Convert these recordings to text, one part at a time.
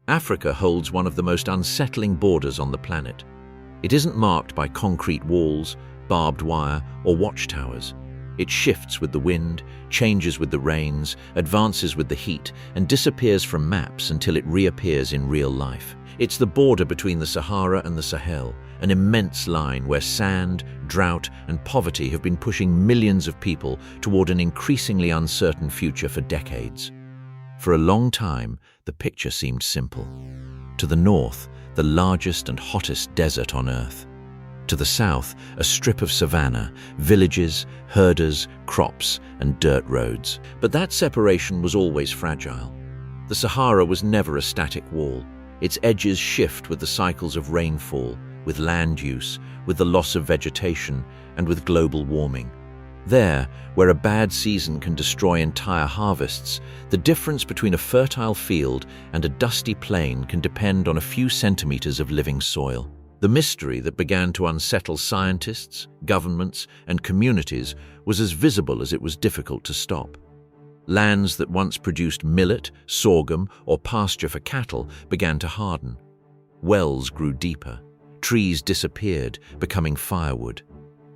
Africa holds one of the most unsettling borders on the planet. It isn't marked by concrete walls, barbed wire, or watchtowers. It shifts with the wind, changes with the rains, advances with the heat, and disappears from maps until it reappears in real life. It's the border between the Sahara and the Sahel, an immense line where sand, drought, and poverty have been pushing millions of people toward an increasingly uncertain future for decades. For a long time, the picture seemed simple. To the north, the largest and hottest desert on Earth. To the south, a strip of savanna, villages, herders, crops, and dirt roads. But that separation was always fragile. The Sahara was never a static wall. Its edges shift with the cycles of rainfall, with land use, with the loss of vegetation, and with global warming. There, where a bad season can destroy entire harvests, the difference between a fertile field and a dusty plain can depend on a few centimeters of living soil. The mystery that began to unsettle scientists, governments, and communities was as visible as it was difficult to stop. Lands that once produced millet, sorghum, or pasture for cattle began to harden. Wells grew deeper. Trees disappeared, becoming firewood.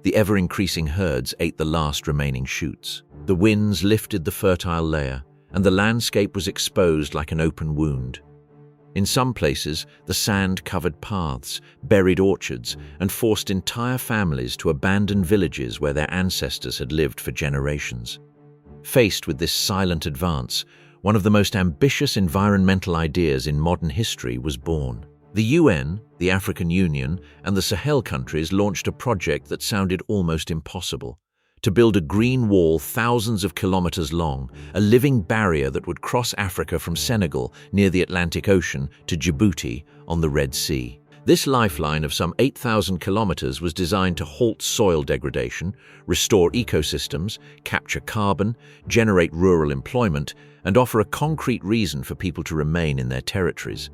The ever-increasing herds ate the last remaining shoots. The winds lifted the fertile layer, and the landscape was exposed like an open wound. In some places, the sand covered paths, buried orchards, and forced entire families to abandon villages where their ancestors had lived for generations. Faced with this silent advance, one of the most ambitious environmental ideas in modern history was born. The UN, the African Union, and the Sahel countries launched a project that sounded almost impossible: to build a green wall thousands of kilometers long, a living barrier that would cross Africa from Senegal near the Atlantic Ocean to Djibouti on the Red Sea. This lifeline of some 8,000 kilometers was designed to halt soil degradation, restore ecosystems, capture carbon, generate rural employment, and offer a concrete reason for people to remain in their territories.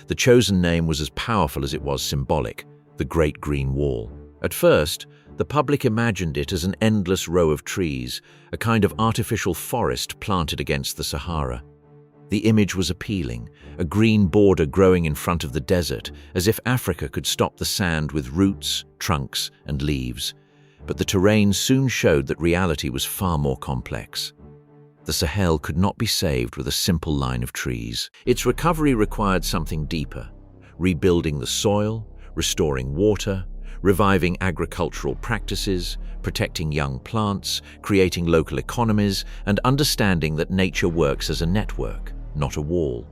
The chosen name was as powerful as it was symbolic: the Great Green Wall. At first, the public imagined it as an endless row of trees, a kind of artificial forest planted against the Sahara. The image was appealing, a green border growing in front of the desert, as if Africa could stop the sand with roots, trunks, and leaves. But the terrain soon showed that reality was far more complex. The Sahel could not be saved with a simple line of trees. Its recovery required something deeper: rebuilding the soil, restoring water, reviving agricultural practices, protecting young plants, creating local economies, and understanding that nature works as a network, not a wall.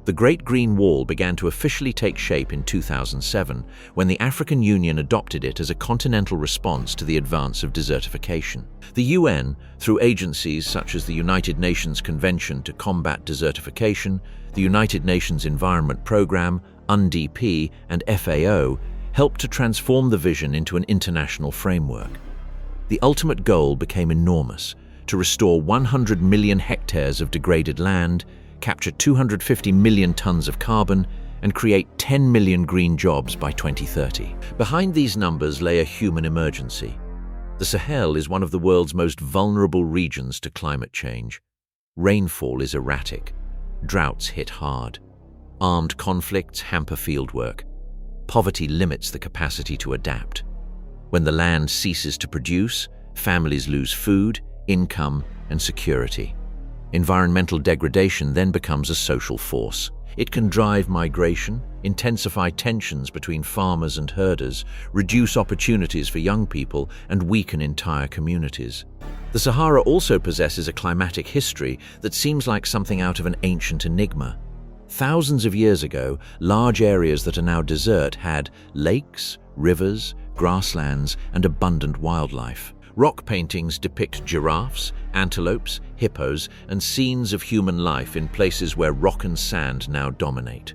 The Great Green Wall began to officially take shape in 2007, when the African Union adopted it as a continental response to the advance of desertification. The UN, through agencies such as the United Nations Convention to Combat Desertification, the United Nations Environment Programme, UNDP, and FAO, helped to transform the vision into an international framework. The ultimate goal became enormous: to restore 100 million hectares of degraded land, capture 250 million tons of carbon, and create 10 million green jobs by 2030. Behind these numbers lay a human emergency. The Sahel is one of the world's most vulnerable regions to climate change. Rainfall is erratic. Droughts hit hard. Armed conflicts hamper fieldwork. Poverty limits the capacity to adapt. When the land ceases to produce, families lose food, income, and security. Environmental degradation then becomes a social force. It can drive migration, intensify tensions between farmers and herders, reduce opportunities for young people, and weaken entire communities. The Sahara also possesses a climatic history that seems like something out of an ancient enigma. Thousands of years ago, large areas that are now desert had lakes, rivers, grasslands, and abundant wildlife. Rock paintings depict giraffes, antelopes, hippos, and scenes of human life in places where rock and sand now dominate.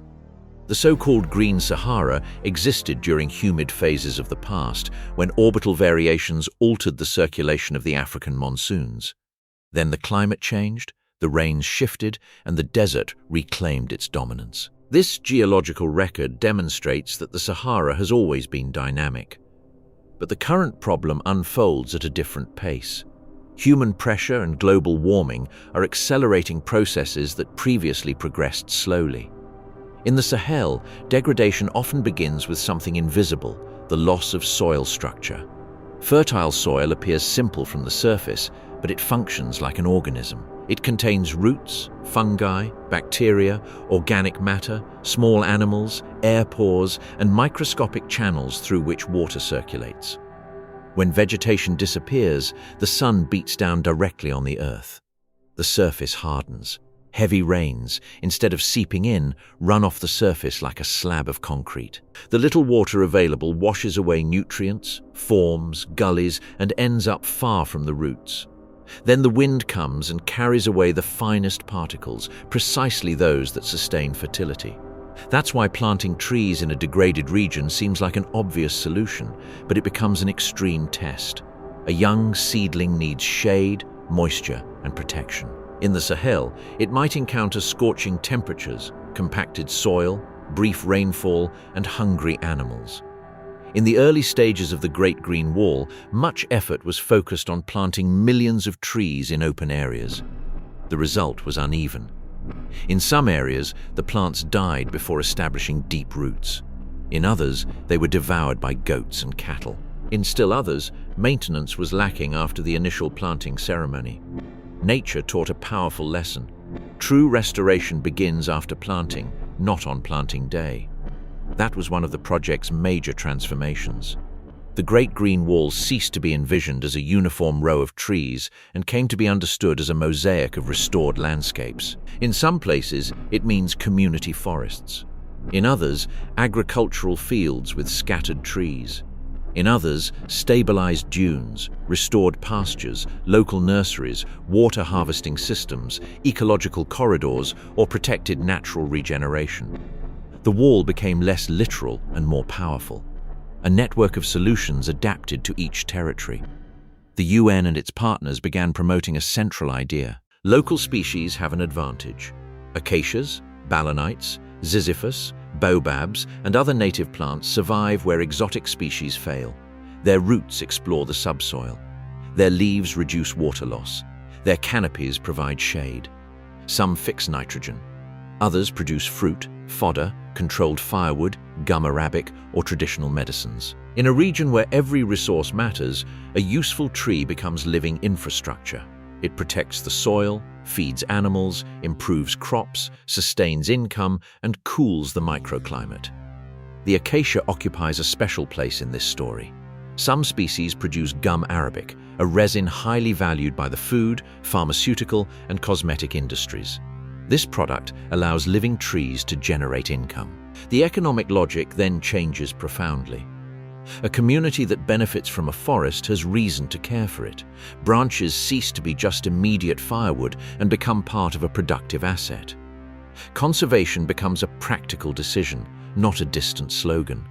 The so-called Green Sahara existed during humid phases of the past, when orbital variations altered the circulation of the African monsoons. Then the climate changed, the rains shifted, and the desert reclaimed its dominance. This geological record demonstrates that the Sahara has always been dynamic. But the current problem unfolds at a different pace. Human pressure and global warming are accelerating processes that previously progressed slowly. In the Sahel, degradation often begins with something invisible, the loss of soil structure. Fertile soil appears simple from the surface, but it functions like an organism. It contains roots, fungi, bacteria, organic matter, small animals, air pores, and microscopic channels through which water circulates. When vegetation disappears, the sun beats down directly on the earth. The surface hardens. Heavy rains, instead of seeping in, run off the surface like a slab of concrete. The little water available washes away nutrients, forms gullies, and ends up far from the roots. Then the wind comes and carries away the finest particles, precisely those that sustain fertility. That's why planting trees in a degraded region seems like an obvious solution, but it becomes an extreme test. A young seedling needs shade, moisture, and protection. In the Sahel, it might encounter scorching temperatures, compacted soil, brief rainfall, and hungry animals. In the early stages of the Great Green Wall, much effort was focused on planting millions of trees in open areas. The result was uneven. In some areas, the plants died before establishing deep roots. In others, they were devoured by goats and cattle. In still others, maintenance was lacking after the initial planting ceremony. Nature taught a powerful lesson. True restoration begins after planting, not on planting day. That was one of the project's major transformations. The Great Green Wall ceased to be envisioned as a uniform row of trees and came to be understood as a mosaic of restored landscapes. In some places, it means community forests. In others, agricultural fields with scattered trees. In others, stabilized dunes, restored pastures, local nurseries, water harvesting systems, ecological corridors, or protected natural regeneration. The wall became less literal and more powerful. A network of solutions adapted to each territory. The UN and its partners began promoting a central idea. Local species have an advantage. Acacias, balanites, ziziphus, baobabs, and other native plants survive where exotic species fail. Their roots explore the subsoil. Their leaves reduce water loss. Their canopies provide shade. Some fix nitrogen. Others produce fruit, fodder, controlled firewood, gum arabic, or traditional medicines. In a region where every resource matters, a useful tree becomes living infrastructure. It protects the soil, feeds animals, improves crops, sustains income, and cools the microclimate. The acacia occupies a special place in this story. Some species produce gum arabic, a resin highly valued by the food, pharmaceutical, and cosmetic industries. This product allows living trees to generate income. The economic logic then changes profoundly. A community that benefits from a forest has reason to care for it. Branches cease to be just immediate firewood and become part of a productive asset. Conservation becomes a practical decision, not a distant slogan.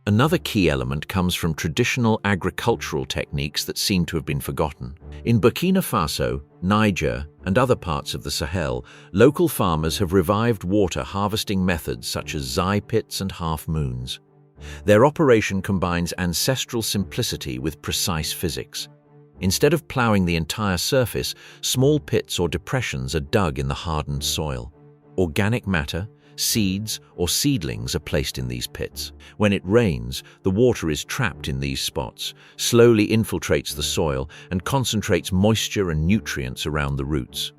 Another key element comes from traditional agricultural techniques that seem to have been forgotten. In Burkina Faso, Niger, and other parts of the Sahel, local farmers have revived water harvesting methods such as zai pits and half-moons. Their operation combines ancestral simplicity with precise physics. Instead of ploughing the entire surface, small pits or depressions are dug in the hardened soil. Organic matter, seeds, or seedlings are placed in these pits. When it rains, the water is trapped in these spots, slowly infiltrates the soil, and concentrates moisture and nutrients around the roots.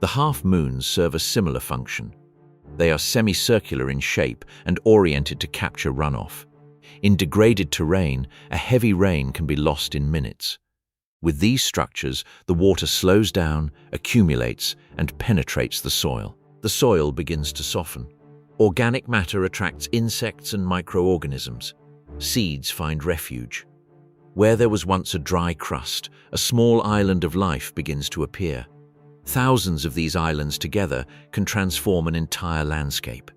The half-moons serve a similar function. They are semicircular in shape and oriented to capture runoff. In degraded terrain, a heavy rain can be lost in minutes. With these structures, the water slows down, accumulates, and penetrates the soil. The soil begins to soften. Organic matter attracts insects and microorganisms. Seeds find refuge. Where there was once a dry crust, a small island of life begins to appear. Thousands of these islands together can transform an entire landscape.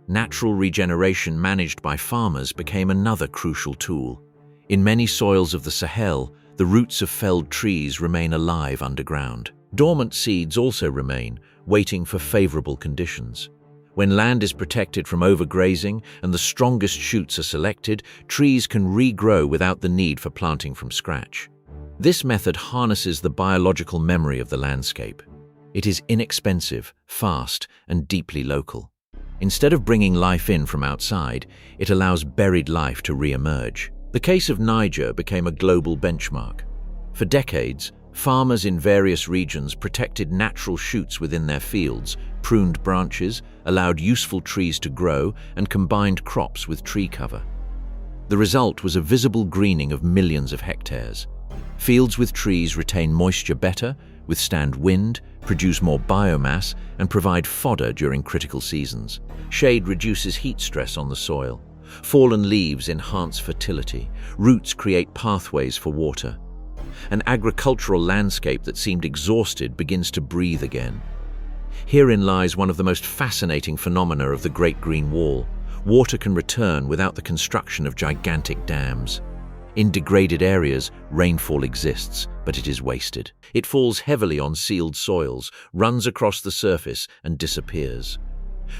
Natural regeneration managed by farmers became another crucial tool. In many soils of the Sahel, the roots of felled trees remain alive underground. Dormant seeds also remain, waiting for favorable conditions. When land is protected from overgrazing and the strongest shoots are selected, trees can regrow without the need for planting from scratch. This method harnesses the biological memory of the landscape. It is inexpensive, fast, and deeply local. Instead of bringing life in from outside, it allows buried life to re-emerge. The case of Niger became a global benchmark. For decades, farmers in various regions protected natural shoots within their fields, pruned branches, allowed useful trees to grow, and combined crops with tree cover. The result was a visible greening of millions of hectares. Fields with trees retain moisture better, withstand wind, produce more biomass, and provide fodder during critical seasons. Shade reduces heat stress on the soil. Fallen leaves enhance fertility. Roots create pathways for water. An agricultural landscape that seemed exhausted begins to breathe again. Herein lies one of the most fascinating phenomena of the Great Green Wall. Water can return without the construction of gigantic dams. In degraded areas, rainfall exists, but it is wasted. It falls heavily on sealed soils, runs across the surface, and disappears.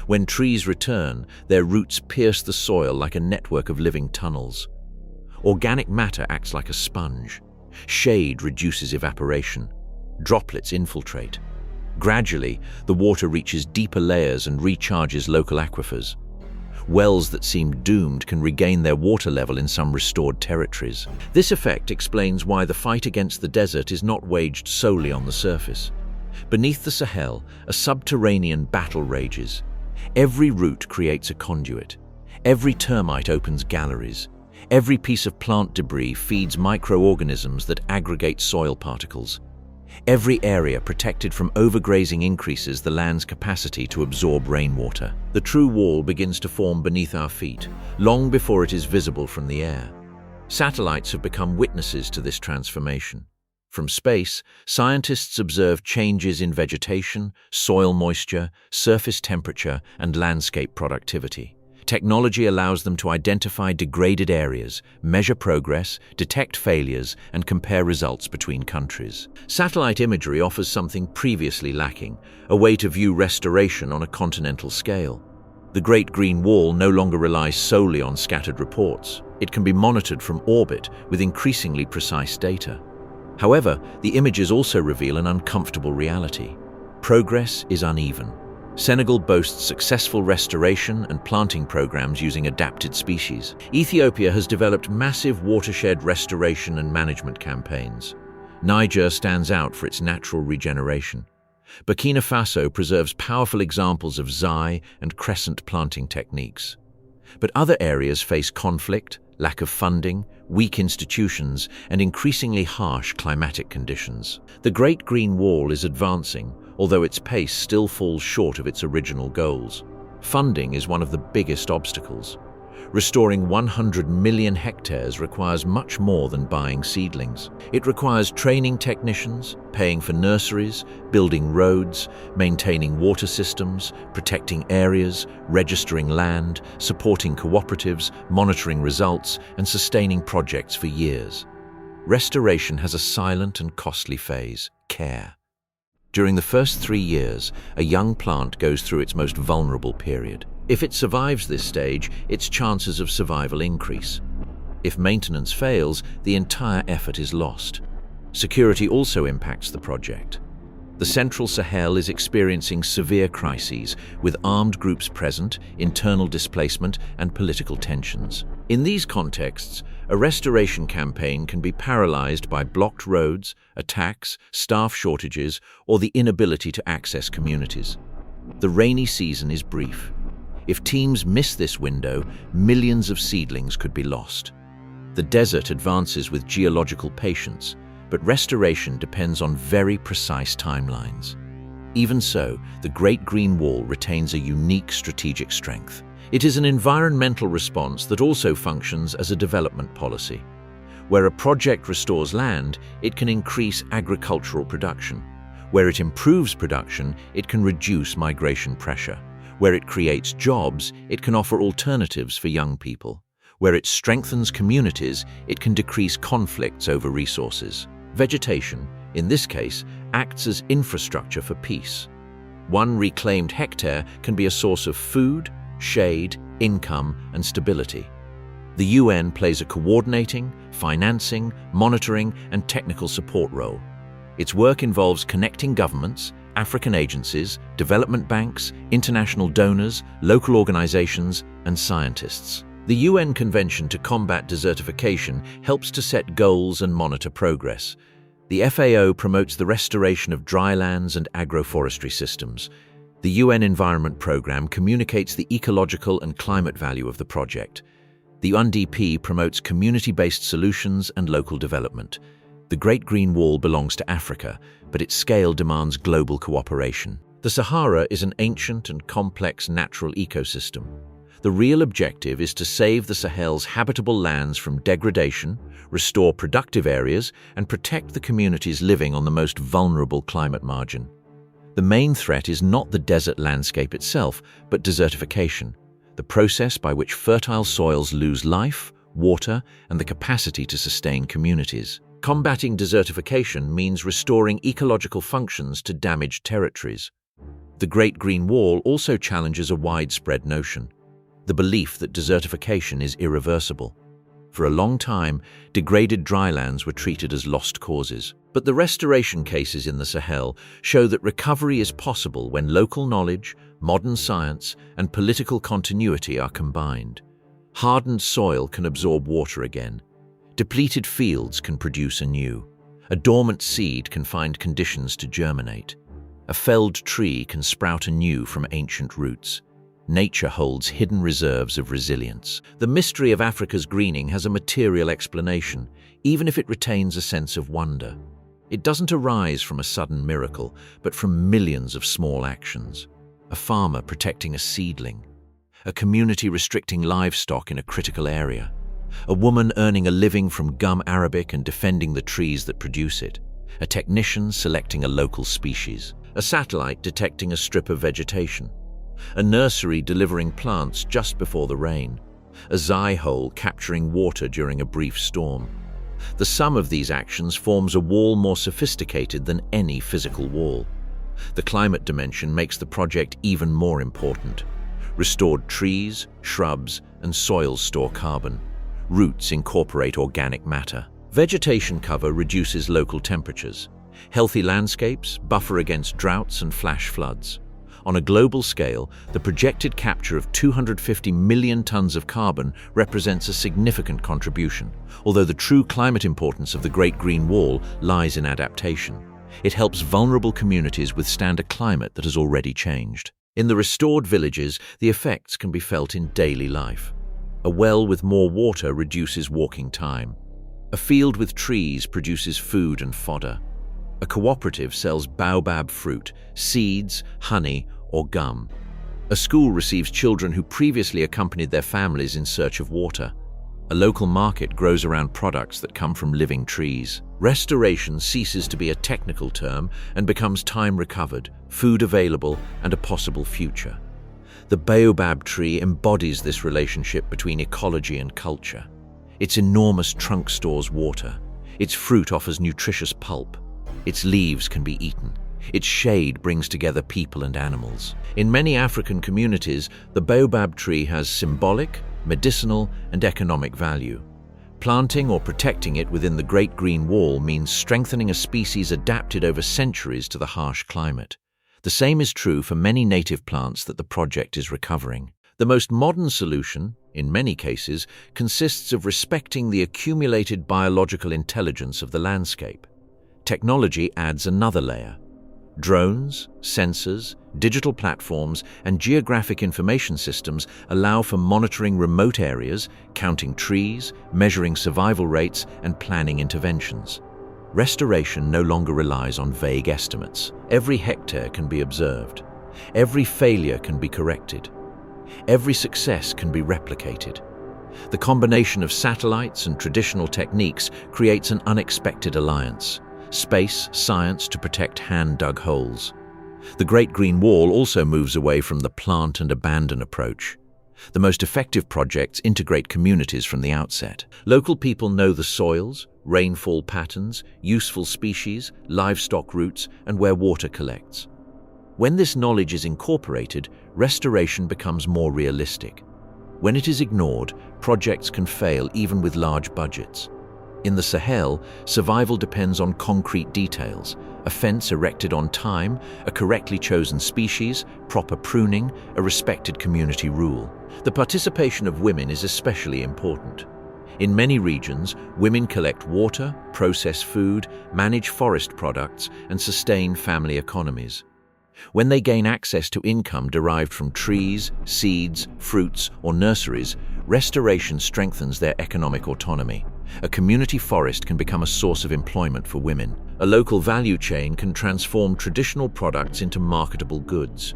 When trees return, their roots pierce the soil like a network of living tunnels. Organic matter acts like a sponge. Shade reduces evaporation. Droplets infiltrate. Gradually, the water reaches deeper layers and recharges local aquifers. Wells that seemed doomed can regain their water level in some restored territories. This effect explains why the fight against the desert is not waged solely on the surface. Beneath the Sahel, a subterranean battle rages. Every root creates a conduit. Every termite opens galleries. Every piece of plant debris feeds microorganisms that aggregate soil particles. Every area protected from overgrazing increases the land's capacity to absorb rainwater. The true wall begins to form beneath our feet, long before it is visible from the air. Satellites have become witnesses to this transformation. From space, scientists observe changes in vegetation, soil moisture, surface temperature, and landscape productivity. Technology allows them to identify degraded areas, measure progress, detect failures, and compare results between countries. Satellite imagery offers something previously lacking, a way to view restoration on a continental scale. The Great Green Wall no longer relies solely on scattered reports. It can be monitored from orbit with increasingly precise data. However, the images also reveal an uncomfortable reality. Progress is uneven. Senegal boasts successful restoration and planting programs using adapted species. Ethiopia has developed massive watershed restoration and management campaigns. Niger stands out for its natural regeneration. Burkina Faso preserves powerful examples of zai and crescent planting techniques. But other areas face conflict, lack of funding, weak institutions, and increasingly harsh climatic conditions. The Great Green Wall is advancing, although its pace still falls short of its original goals. Funding is one of the biggest obstacles. Restoring 100 million hectares requires much more than buying seedlings. It requires training technicians, paying for nurseries, building roads, maintaining water systems, protecting areas, registering land, supporting cooperatives, monitoring results, and sustaining projects for years. Restoration has a silent and costly phase: care. During the first 3 years, a young plant goes through its most vulnerable period. If it survives this stage, its chances of survival increase. If maintenance fails, the entire effort is lost. Security also impacts the project. The Central Sahel is experiencing severe crises, with armed groups present, internal displacement, and political tensions. In these contexts, a restoration campaign can be paralyzed by blocked roads, attacks, staff shortages, or the inability to access communities. The rainy season is brief. If teams miss this window, millions of seedlings could be lost. The desert advances with geological patience, but restoration depends on very precise timelines. Even so, the Great Green Wall retains a unique strategic strength. It is an environmental response that also functions as a development policy. Where a project restores land, it can increase agricultural production. Where it improves production, it can reduce migration pressure. Where it creates jobs, it can offer alternatives for young people. Where it strengthens communities, it can decrease conflicts over resources. Vegetation, in this case, acts as infrastructure for peace. One reclaimed hectare can be a source of food, shade, income, and stability. The UN plays a coordinating, financing, monitoring, and technical support role. Its work involves connecting governments, African agencies, development banks, international donors, local organizations, and scientists. The UN Convention to Combat Desertification helps to set goals and monitor progress. The FAO promotes the restoration of drylands and agroforestry systems. The UN Environment Programme communicates the ecological and climate value of the project. The UNDP promotes community-based solutions and local development. The Great Green Wall belongs to Africa, but its scale demands global cooperation. The Sahara is an ancient and complex natural ecosystem. The real objective is to save the Sahel's habitable lands from degradation, restore productive areas, and protect the communities living on the most vulnerable climate margin. The main threat is not the desert landscape itself, but desertification, the process by which fertile soils lose life, water, and the capacity to sustain communities. Combating desertification means restoring ecological functions to damaged territories. The Great Green Wall also challenges a widespread notion: the belief that desertification is irreversible. For a long time, degraded drylands were treated as lost causes. But the restoration cases in the Sahel show that recovery is possible when local knowledge, modern science, and political continuity are combined. Hardened soil can absorb water again. Depleted fields can produce anew. A dormant seed can find conditions to germinate. A felled tree can sprout anew from ancient roots. Nature holds hidden reserves of resilience. The mystery of Africa's greening has a material explanation, even if it retains a sense of wonder. It doesn't arise from a sudden miracle, but from millions of small actions. A farmer protecting a seedling. A community restricting livestock in a critical area. A woman earning a living from gum arabic and defending the trees that produce it. A technician selecting a local species. A satellite detecting a strip of vegetation. A nursery delivering plants just before the rain. A zai hole capturing water during a brief storm. The sum of these actions forms a wall more sophisticated than any physical wall. The climate dimension makes the project even more important. Restored trees, shrubs, and soils store carbon. Roots incorporate organic matter. Vegetation cover reduces local temperatures. Healthy landscapes buffer against droughts and flash floods. On a global scale, the projected capture of 250 million tons of carbon represents a significant contribution, although the true climate importance of the Great Green Wall lies in adaptation. It helps vulnerable communities withstand a climate that has already changed. In the restored villages, the effects can be felt in daily life. A well with more water reduces walking time. A field with trees produces food and fodder. A cooperative sells baobab fruit, seeds, honey, or gum. A school receives children who previously accompanied their families in search of water. A local market grows around products that come from living trees. Restoration ceases to be a technical term and becomes time recovered, food available, and a possible future. The baobab tree embodies this relationship between ecology and culture. Its enormous trunk stores water. Its fruit offers nutritious pulp. Its leaves can be eaten. Its shade brings together people and animals. In many African communities, the baobab tree has symbolic, medicinal, and economic value. Planting or protecting it within the Great Green Wall means strengthening a species adapted over centuries to the harsh climate. The same is true for many native plants that the project is recovering. The most modern solution, in many cases, consists of respecting the accumulated biological intelligence of the landscape. Technology adds another layer. Drones, sensors, digital platforms, and geographic information systems allow for monitoring remote areas, counting trees, measuring survival rates, and planning interventions. Restoration no longer relies on vague estimates. Every hectare can be observed. Every failure can be corrected. Every success can be replicated. The combination of satellites and traditional techniques creates an unexpected alliance. Space, science to protect hand-dug holes. The Great Green Wall also moves away from the plant and abandon approach. The most effective projects integrate communities from the outset. Local people know the soils, rainfall patterns, useful species, livestock routes, and where water collects. When this knowledge is incorporated, restoration becomes more realistic. When it is ignored, projects can fail even with large budgets. In the Sahel, survival depends on concrete details: a fence erected on time, a correctly chosen species, proper pruning, a respected community rule. The participation of women is especially important. In many regions, women collect water, process food, manage forest products, and sustain family economies. When they gain access to income derived from trees, seeds, fruits, or nurseries, restoration strengthens their economic autonomy. A community forest can become a source of employment for women. A local value chain can transform traditional products into marketable goods.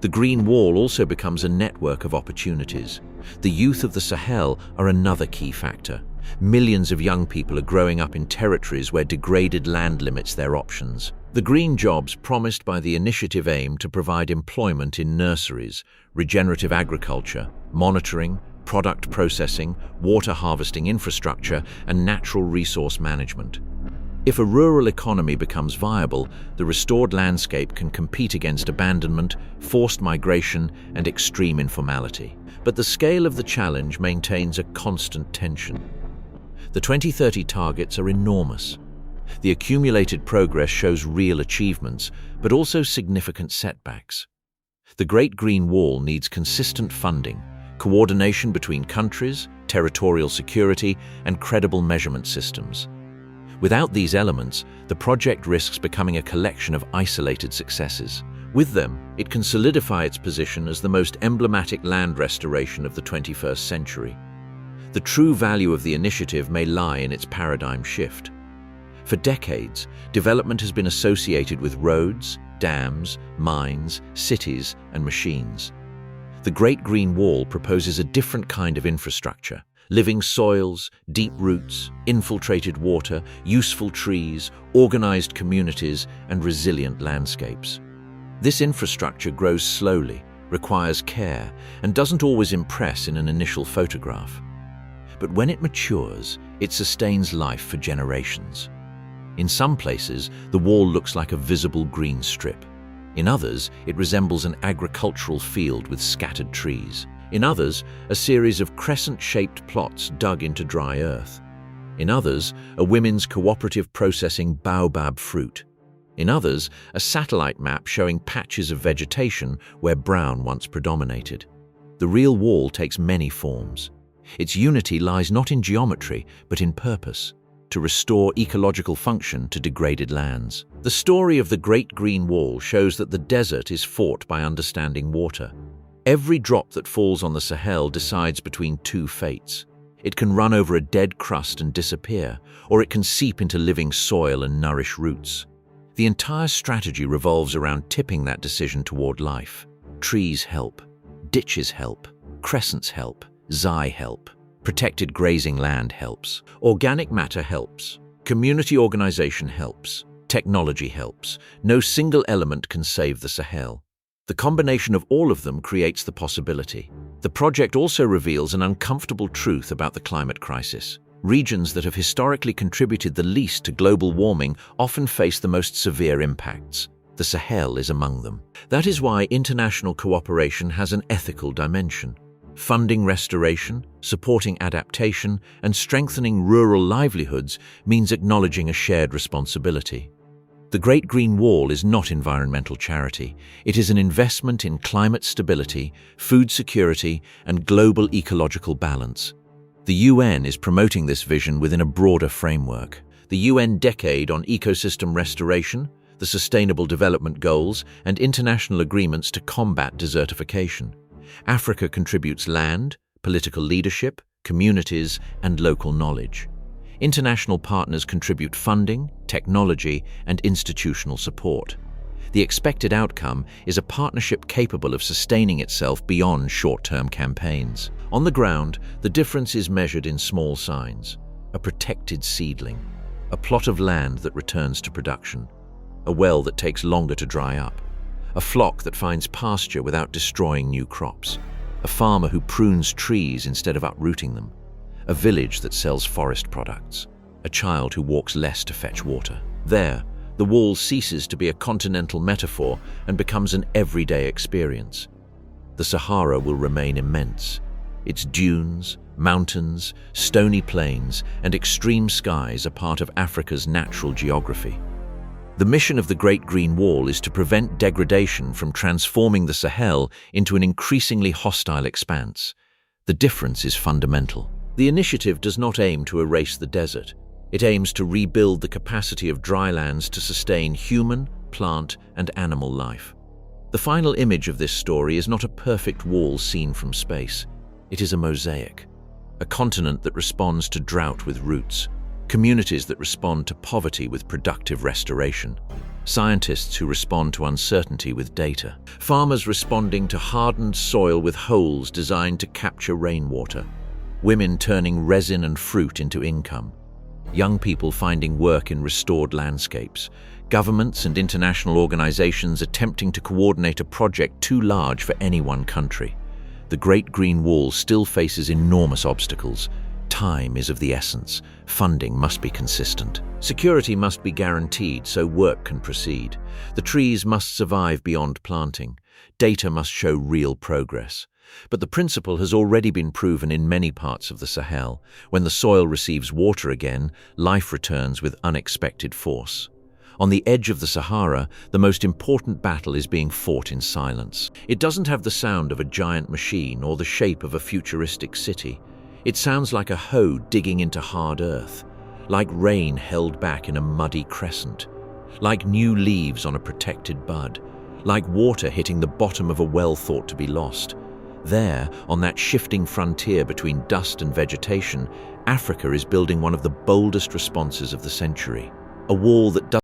The Green Wall also becomes a network of opportunities. The youth of the Sahel are another key factor. Millions of young people are growing up in territories where degraded land limits their options. The green jobs promised by the initiative aim to provide employment in nurseries, regenerative agriculture, monitoring, product processing, water harvesting infrastructure, and natural resource management. If a rural economy becomes viable, the restored landscape can compete against abandonment, forced migration, and extreme informality. But the scale of the challenge maintains a constant tension. The 2030 targets are enormous. The accumulated progress shows real achievements, but also significant setbacks. The Great Green Wall needs consistent funding, coordination between countries, territorial security, and credible measurement systems. Without these elements, the project risks becoming a collection of isolated successes. With them, it can solidify its position as the most emblematic land restoration of the 21st century. The true value of the initiative may lie in its paradigm shift. For decades, development has been associated with roads, dams, mines, cities, and machines. The Great Green Wall proposes a different kind of infrastructure: living soils, deep roots, infiltrated water, useful trees, organized communities, and resilient landscapes. This infrastructure grows slowly, requires care, and doesn't always impress in an initial photograph. But when it matures, it sustains life for generations. In some places, the wall looks like a visible green strip. In others, it resembles an agricultural field with scattered trees. In others, a series of crescent-shaped plots dug into dry earth. In others, a women's cooperative processing baobab fruit. In others, a satellite map showing patches of vegetation where brown once predominated. The real wall takes many forms. Its unity lies not in geometry, but in purpose: to restore ecological function to degraded lands. The story of the Great Green Wall shows that the desert is fought by understanding water. Every drop that falls on the Sahel decides between two fates. It can run over a dead crust and disappear, or it can seep into living soil and nourish roots. The entire strategy revolves around tipping that decision toward life. Trees help, ditches help, crescents help, zai help. Protected grazing land helps. Organic matter helps. Community organization helps. Technology helps. No single element can save the Sahel. The combination of all of them creates the possibility. The project also reveals an uncomfortable truth about the climate crisis. Regions that have historically contributed the least to global warming often face the most severe impacts. The Sahel is among them. That is why international cooperation has an ethical dimension. Funding restoration, supporting adaptation, and strengthening rural livelihoods means acknowledging a shared responsibility. The Great Green Wall is not environmental charity. It is an investment in climate stability, food security, and global ecological balance. The UN is promoting this vision within a broader framework. The UN Decade on Ecosystem Restoration, the Sustainable Development Goals, and international agreements to combat desertification. Africa contributes land, political leadership, communities, and local knowledge. International partners contribute funding, technology, and institutional support. The expected outcome is a partnership capable of sustaining itself beyond short-term campaigns. On the ground, the difference is measured in small signs: a protected seedling, a plot of land that returns to production, a well that takes longer to dry up, a flock that finds pasture without destroying new crops, a farmer who prunes trees instead of uprooting them, a village that sells forest products, a child who walks less to fetch water. There, the wall ceases to be a continental metaphor and becomes an everyday experience. The Sahara will remain immense, Its dunes, mountains, stony plains, and extreme skies are part of Africa's natural geography. The mission of the Great Green Wall is to prevent degradation from transforming the Sahel into an increasingly hostile expanse. The difference is fundamental. The initiative does not aim to erase the desert. It aims to rebuild the capacity of drylands to sustain human, plant, and animal life. The final image of this story is not a perfect wall seen from space. It is a mosaic, a continent that responds to drought with roots, communities that respond to poverty with productive restoration, scientists who respond to uncertainty with data, farmers responding to hardened soil with holes designed to capture rainwater, women turning resin and fruit into income, young people finding work in restored landscapes, governments and international organizations attempting to coordinate a project too large for any one country. The Great Green Wall still faces enormous obstacles. Time is of the essence. Funding must be consistent. Security must be guaranteed so work can proceed. The trees must survive beyond planting. Data must show real progress. But the principle has already been proven in many parts of the Sahel. When the soil receives water again, life returns with unexpected force. On the edge of the Sahara, the most important battle is being fought in silence. It doesn't have the sound of a giant machine or the shape of a futuristic city. It sounds like a hoe digging into hard earth, like rain held back in a muddy crescent, like new leaves on a protected bud, like water hitting the bottom of a well thought to be lost. There, on that shifting frontier between dust and vegetation, Africa is building one of the boldest responses of the century, a wall that doesn't